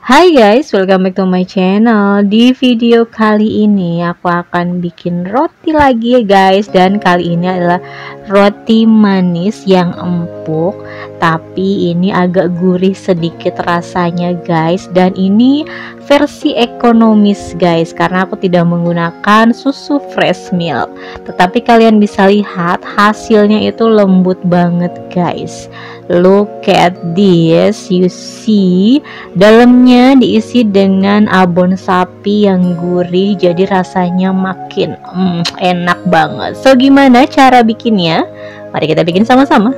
Hai guys, welcome back to my channel. Di video kali ini aku akan bikin roti lagi ya guys. Dan kali ini adalah roti manis yang empuk, tapi ini agak gurih sedikit rasanya guys. Dan ini versi ekonomis guys, karena aku tidak menggunakan susu fresh milk. Tetapi kalian bisa lihat hasilnya itu lembut banget guys. Look at this, you see, dalamnya diisi dengan abon sapi yang gurih, jadi rasanya makin enak banget. So gimana cara bikinnya? Mari kita bikin sama-sama.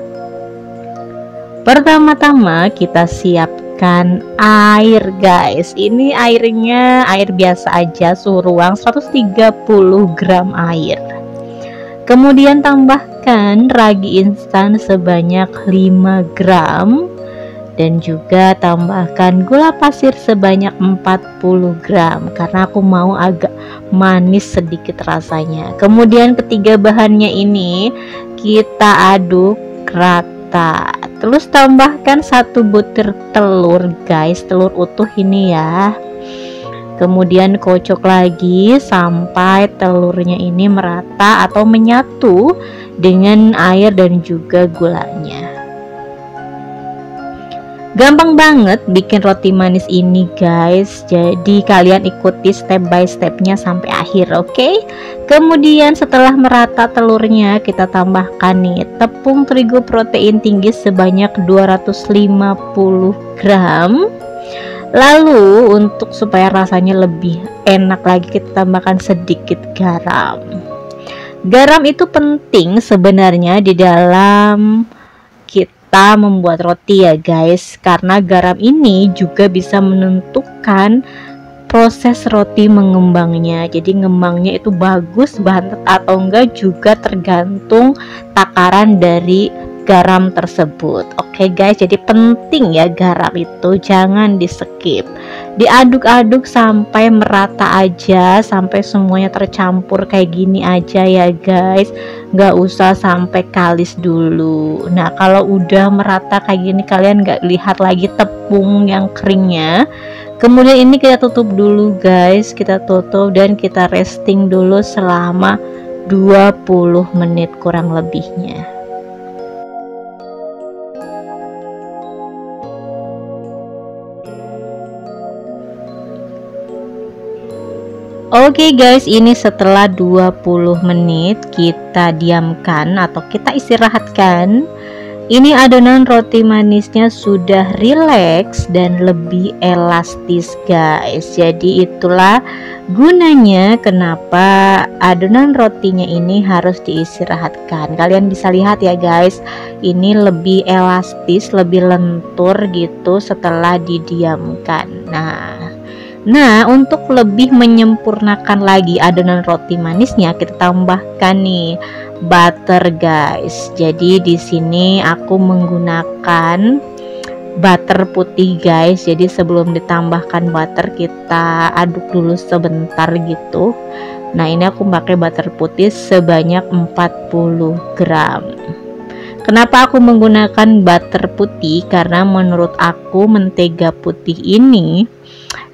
Pertama-tama kita siapkan air guys. Ini airnya air biasa aja, suhu ruang 130 gram air. Kemudian tambahkan ragi instan sebanyak 5 gram dan juga tambahkan gula pasir sebanyak 40 gram karena aku mau agak manis sedikit rasanya. Kemudian ketiga bahannya ini kita aduk rata. Terus tambahkan 1 butir telur guys, telur utuh ini ya. Kemudian kocok lagi sampai telurnya ini merata atau menyatu dengan air dan juga gulanya. Gampang banget bikin roti manis ini guys, jadi kalian ikuti step by stepnya sampai akhir, oke? Kemudian setelah merata telurnya, kita tambahkan nih tepung terigu protein tinggi sebanyak 250 gram. Lalu untuk supaya rasanya lebih enak lagi, kita tambahkan sedikit garam. Garam itu penting sebenarnya di dalam kita membuat roti ya guys, karena garam ini juga bisa menentukan proses roti mengembangnya. Jadi ngembangnya itu bagus banget atau enggak juga tergantung takaran dari garam tersebut. Oke guys, jadi penting ya garam itu jangan di skip. Diaduk-aduk sampai merata aja, sampai semuanya tercampur kayak gini aja ya guys, nggak usah sampai kalis dulu. Nah kalau udah merata kayak gini, kalian nggak lihat lagi tepung yang keringnya. Kemudian ini kita tutup dulu guys, kita tutup dan kita resting dulu selama 20 menit kurang lebihnya. Oke guys, ini setelah 20 menit kita diamkan atau kita istirahatkan. Ini adonan roti manisnya sudah rileks dan lebih elastis guys. Jadi itulah gunanya kenapa adonan rotinya ini harus diistirahatkan. Kalian bisa lihat ya guys, ini lebih elastis, lebih lentur gitu setelah didiamkan. Nah, untuk lebih menyempurnakan lagi adonan roti manisnya, kita tambahkan nih butter guys. Jadi di sini aku menggunakan butter putih guys. Jadi sebelum ditambahkan butter, kita aduk dulu sebentar gitu. Nah, ini aku pakai butter putih sebanyak 40 gram. Kenapa aku menggunakan butter putih? Karena menurut aku mentega putih ini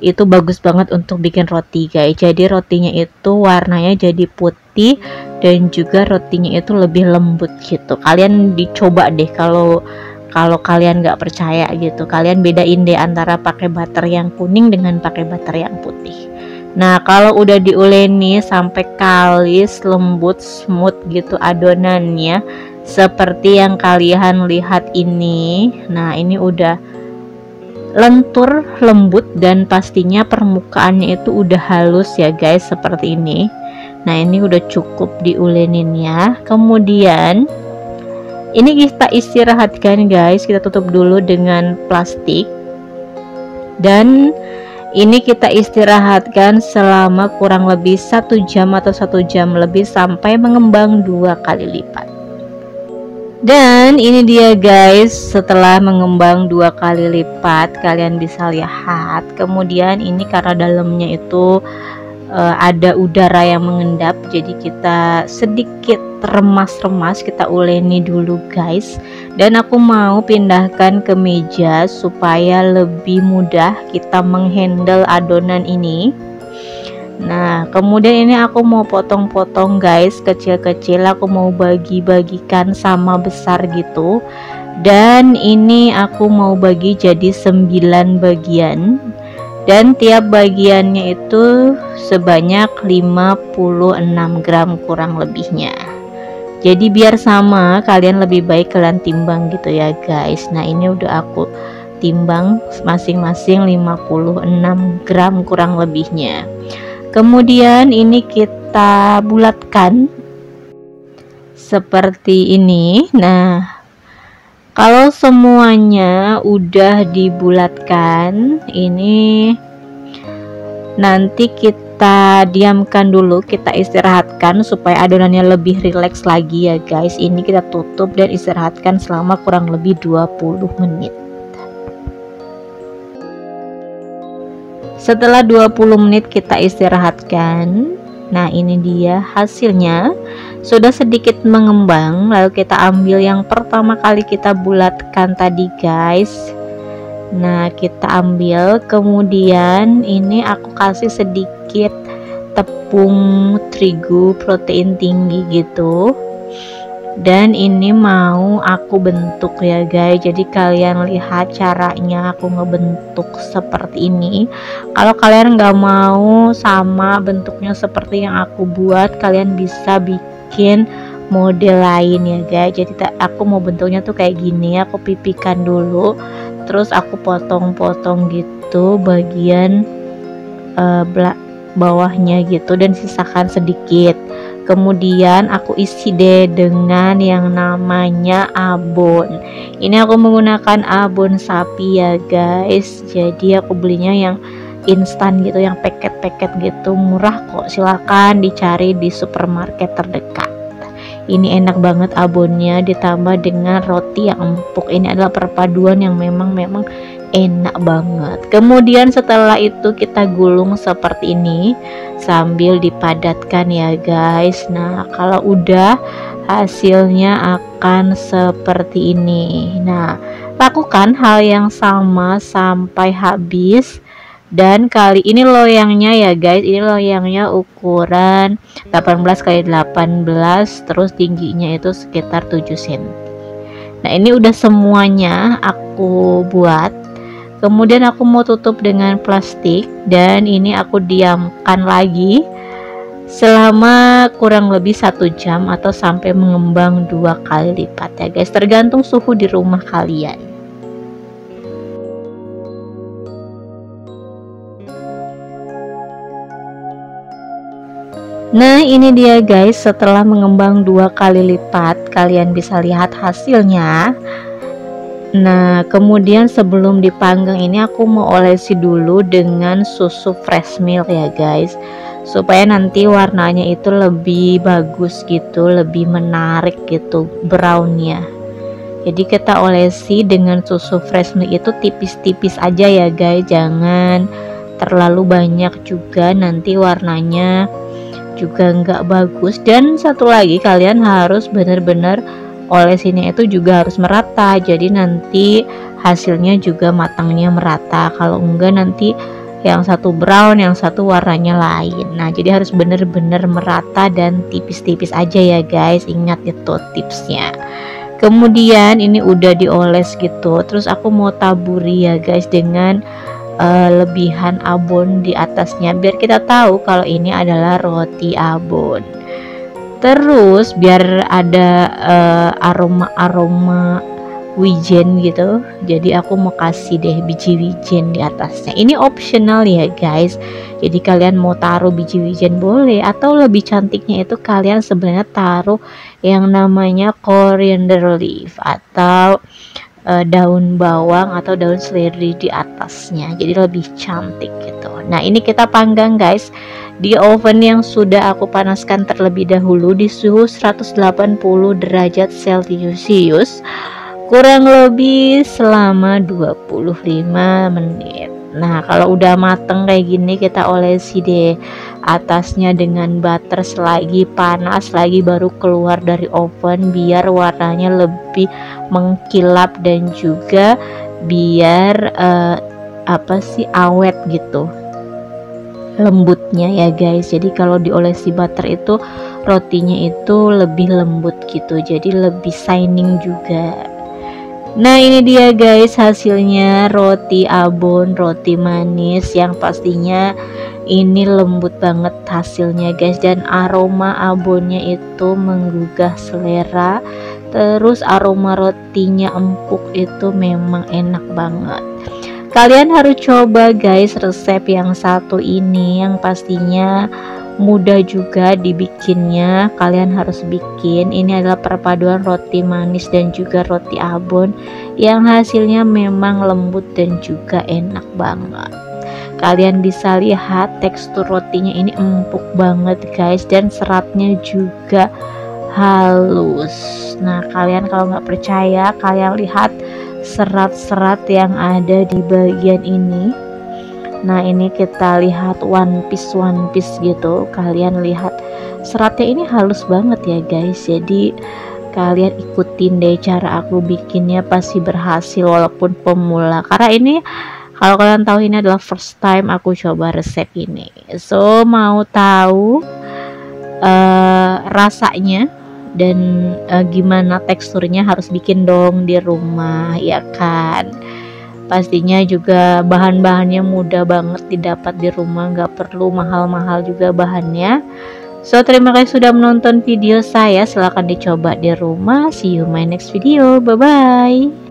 itu bagus banget untuk bikin roti guys. Jadi rotinya itu warnanya jadi putih dan juga rotinya itu lebih lembut gitu. Kalian dicoba deh, kalau kalian nggak percaya gitu, kalian bedain deh antara pakai butter yang kuning dengan pakai butter yang putih. Nah kalau udah diuleni sampai kalis, lembut, smooth gitu adonannya seperti yang kalian lihat ini. Nah ini udah lentur, lembut, dan pastinya permukaannya itu udah halus ya guys, seperti ini. Nah ini udah cukup diulenin ya. Kemudian ini kita istirahatkan guys, kita tutup dulu dengan plastik dan ini kita istirahatkan selama kurang lebih 1 jam atau 1 jam lebih sampai mengembang 2 kali lipat. Dan ini dia guys, setelah mengembang 2 kali lipat, kalian bisa lihat. Kemudian ini karena dalamnya itu ada udara yang mengendap, jadi kita sedikit remas-remas, kita uleni dulu guys. Dan aku mau pindahkan ke meja supaya lebih mudah kita menghandle adonan ini. Nah kemudian ini aku mau potong-potong guys, kecil-kecil, aku mau bagi-bagikan sama besar gitu. Dan ini aku mau bagi jadi 9 bagian, dan tiap bagiannya itu sebanyak 56 gram kurang lebihnya. Jadi biar sama, kalian lebih baik kalian timbang gitu ya guys. Nah ini udah aku timbang masing-masing 56 gram kurang lebihnya. Kemudian ini kita bulatkan seperti ini. Nah kalau semuanya udah dibulatkan, ini nanti kita diamkan dulu, kita istirahatkan supaya adonannya lebih rileks lagi ya guys. Ini kita tutup dan istirahatkan selama kurang lebih 20 menit. Setelah 20 menit kita istirahatkan. Nah ini dia hasilnya, sudah sedikit mengembang. Lalu kita ambil yang pertama kali kita bulatkan tadi guys. Nah kita ambil, kemudian ini aku kasih sedikit tepung terigu protein tinggi gitu. Dan ini mau aku bentuk ya guys, jadi kalian lihat caranya aku ngebentuk seperti ini. Kalau kalian nggak mau sama bentuknya seperti yang aku buat, kalian bisa bikin model lain ya guys. Jadi aku mau bentuknya tuh kayak gini, aku pipihkan dulu, terus aku potong-potong gitu bagian bawahnya gitu, dan sisakan sedikit. Kemudian aku isi deh dengan yang namanya abon. Ini aku menggunakan abon sapi ya guys. Jadi aku belinya yang instan gitu, yang paket-paket gitu, murah kok. Silahkan dicari di supermarket terdekat. Ini enak banget abonnya, ditambah dengan roti yang empuk. Ini adalah perpaduan yang memang enak banget. Kemudian setelah itu kita gulung seperti ini sambil dipadatkan ya guys. Nah kalau udah, hasilnya akan seperti ini. Nah lakukan hal yang sama sampai habis. Dan kali ini loyangnya ya guys, ini loyangnya ukuran 18 x 18, terus tingginya itu sekitar 7 cm. Nah ini udah semuanya aku buat. Kemudian aku mau tutup dengan plastik, dan ini aku diamkan lagi selama kurang lebih 1 jam atau sampai mengembang 2 kali lipat ya guys, tergantung suhu di rumah kalian. Nah ini dia guys, setelah mengembang 2 kali lipat, kalian bisa lihat hasilnya. Nah kemudian sebelum dipanggang ini aku mau olesi dulu dengan susu fresh milk ya guys, supaya nanti warnanya itu lebih bagus gitu, lebih menarik gitu brownnya. Jadi kita olesi dengan susu fresh milk itu tipis-tipis aja ya guys, jangan terlalu banyak juga, nanti warnanya juga nggak bagus. Dan satu lagi, kalian harus benar-benar olesinya itu juga harus merata, jadi nanti hasilnya juga matangnya merata. Kalau enggak nanti yang satu brown, yang satu warnanya lain. Nah jadi harus bener-bener merata dan tipis-tipis aja ya guys, ingat itu tipsnya. Kemudian ini udah dioles gitu, terus aku mau taburi ya guys dengan lebihan abon di atasnya, biar kita tahu kalau ini adalah roti abon. Terus biar ada aroma wijen gitu, jadi aku mau kasih deh biji wijen di atasnya. Ini optional ya guys, jadi kalian mau taruh biji wijen boleh, atau lebih cantiknya itu kalian sebenarnya taruh yang namanya coriander leaf atau daun bawang atau daun seledri di atasnya, jadi lebih cantik gitu. Nah ini kita panggang guys di oven yang sudah aku panaskan terlebih dahulu di suhu 180 derajat Celcius kurang lebih selama 25 menit. Nah kalau udah mateng kayak gini, kita olesi deh atasnya dengan butter selagi panas lagi baru keluar dari oven, biar warnanya lebih mengkilap dan juga biar awet gitu lembutnya ya guys. Jadi kalau diolesi butter itu rotinya itu lebih lembut gitu, jadi lebih shining juga. Nah ini dia guys hasilnya, roti abon, roti manis yang pastinya ini lembut banget hasilnya guys, dan aroma abonnya itu menggugah selera, terus aroma rotinya empuk, itu memang enak banget. Kalian harus coba guys resep yang satu ini, yang pastinya mudah juga dibikinnya. Kalian harus bikin. Ini adalah perpaduan roti manis dan juga roti abon yang hasilnya memang lembut dan juga enak banget. Kalian bisa lihat tekstur rotinya ini empuk banget guys, dan seratnya juga halus. Nah kalian kalau nggak percaya, kalian lihat serat-serat yang ada di bagian ini. Nah ini kita lihat one piece gitu, kalian lihat seratnya ini halus banget ya guys. Jadi kalian ikutin deh cara aku bikinnya, pasti berhasil walaupun pemula, karena ini kalau kalian tahu ini adalah first time aku coba resep ini. So mau tahu rasanya dan gimana teksturnya, harus bikin dong di rumah ya kan. Pastinya juga bahan-bahannya mudah banget didapat di rumah, nggak perlu mahal-mahal juga bahannya. So terima kasih sudah menonton video saya, silahkan dicoba di rumah. See you my next video, bye bye.